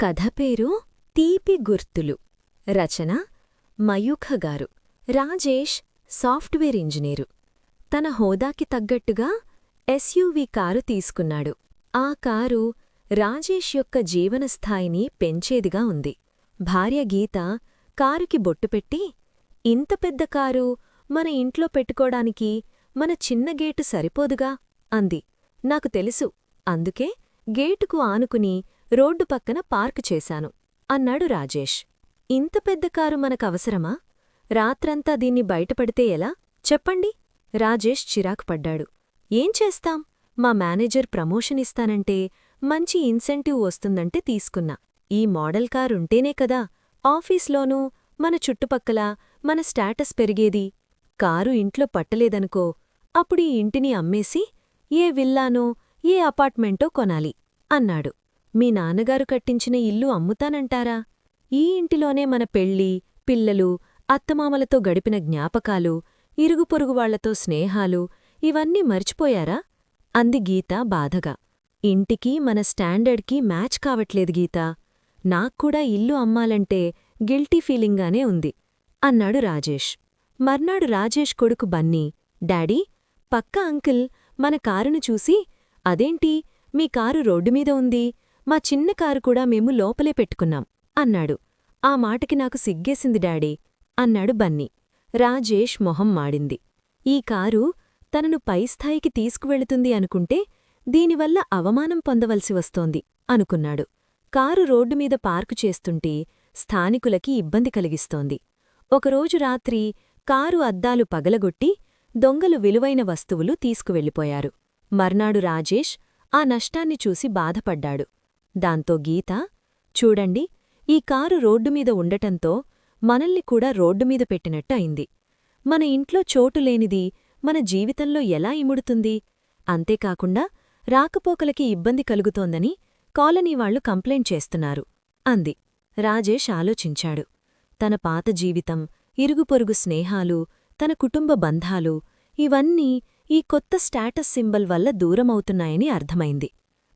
కథ పేరు తీపి గుర్తులు. రచన మయూఖ గారు. Rajesh software engineer. తన హోదాకి తగ్గట్టుగా ఎస్యూవీ కారు తీసుకున్నాడు. ఆ కారు రాజేష్ యొక్క జీవనస్థాయిని పెంచేదిగా ఉంది. భార్య గీత కారుకి బొట్టుపెట్టి, ఇంత పెద్ద కారు మన ఇంట్లో పెట్టుకోడానికి మన చిన్న గేటు సరిపోదుగా అంది. నాకు తెలుసు, అందుకే గేటుకు ఆనుకుని రోడ్డు పక్కన పార్కు చేశాను అన్నాడు రాజేష్. ఇంత పెద్ద కారు మనకవసరమా? రాత్రంతా దీన్ని బయటపడితే ఎలా చెప్పండి? రాజేష్ చిరాకుపడ్డాడు. ఏం చేస్తాం? మా మేనేజర్ ప్రమోషన్ ఇస్తానంటే, మంచి ఇన్సెంటివ్ వస్తుందంటే తీసుకున్నా. ఈ మోడల్ కారుంటేనే కదా ఆఫీస్లోనూ మన చుట్టుపక్కల మన స్టేటస్ పెరిగేది. కారు ఇంట్లో పట్టలేదనుకో, అప్పుడు ఈ ఇంటిని అమ్మేసి ఏ విల్లానో ఏ అపార్ట్మెంటో కొనాలి అన్నాడు. మీ నాన్నగారు కట్టించిన ఇల్లు అమ్ముతానంటారా? ఈ ఇంటిలోనే మన పెళ్ళి, పిల్లలు, అత్తమామలతో గడిపిన జ్ఞాపకాలు, ఇరుగుపొరుగువాళ్లతో స్నేహాలు ఇవన్నీ మర్చిపోయారా? అంది గీత బాధగా. ఇంటికి మన స్టాండర్డ్కి మ్యాచ్ కావట్లేదు గీతా. నాక్కూడా ఇల్లు అమ్మాలంటే గిల్టీ ఫీలింగ్గానే ఉంది అన్నాడు రాజేష్. మర్నాడు రాజేష్ కొడుకు బన్నీ, డాడీ, పక్క అంకిల్ మన కారును చూసి, అదేంటి మీ కారు రోడ్డుమీద ఉంది, మా చిన్న కారు కూడా మేము లోపలే పెట్టుకున్నాం అన్నాడు. ఆ మాటకి నాకు సిగ్గేసింది డాడీ అన్నాడు బన్నీ. రాజేష్ మొహం మాడింది. ఈ కారు తనను పైస్థాయికి తీసుకువెళుతుంది అనుకుంటే దీనివల్ల అవమానం పొందవలసి వస్తోంది అనుకున్నాడు. కారు రోడ్డుమీద పార్కు చేస్తుంటే స్థానికులకి ఇబ్బంది కలిగిస్తోంది. ఒకరోజు రాత్రి కారు అద్దాలు పగలగొట్టి దొంగలు విలువైన వస్తువులు తీసుకువెళ్ళిపోయారు. మర్నాడు రాజేష్ ఆ నష్టాన్ని చూసి బాధపడ్డాడు. దాంతో గీత, చూడండి, ఈ కారు రోడ్డుమీద ఉండటంతో మనల్ని కూడా రోడ్డుమీద పెట్టినట్టు అయింది. మన ఇంట్లో చోటులేనిది మన జీవితంలో ఎలా ఇముడుతుంది? అంతేకాకుండా రాకపోకలకి ఇబ్బంది కలుగుతోందని కాలనీవాళ్లు కంప్లైంట్ చేస్తున్నారు అంది. రాజేష్ ఆలోచించాడు. తన పాత జీవితం, ఇరుగుపొరుగు స్నేహాలు, తన కుటుంబ బంధాలు ఇవన్నీ ఈ కొత్త స్టేటస్ సింబల్ వల్ల దూరమవుతున్నాయని అర్థమైంది.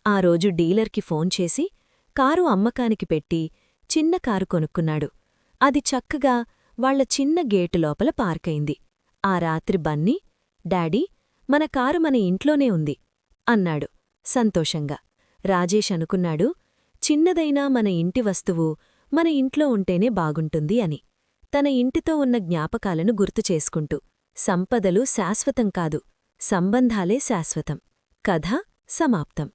ఆ రోజు డీలర్కి ఫోన్ చేసి కారు అమ్మకానికి పెట్టి చిన్న కారు కొనుక్కున్నాడు. అది చక్కగా వాళ్ల చిన్న గేటు లోపల పార్కైంది. ఆ రాత్రి బన్నీ, డాడీ, మన కారు మన ఇంట్లోనే ఉంది అన్నాడు సంతోషంగా. రాజేష్ అనుకున్నాడు, చిన్నదైనా మన ఇంటి వస్తువు మన ఇంట్లో ఉంటేనే బాగుంటుంది అని. తన ఇంటితో ఉన్న జ్ఞాపకాలను గుర్తుచేసుకుంటూ, సంపదలు శాశ్వతం కాదు, సంబంధాలే శాశ్వతం. కథ సమాప్తం.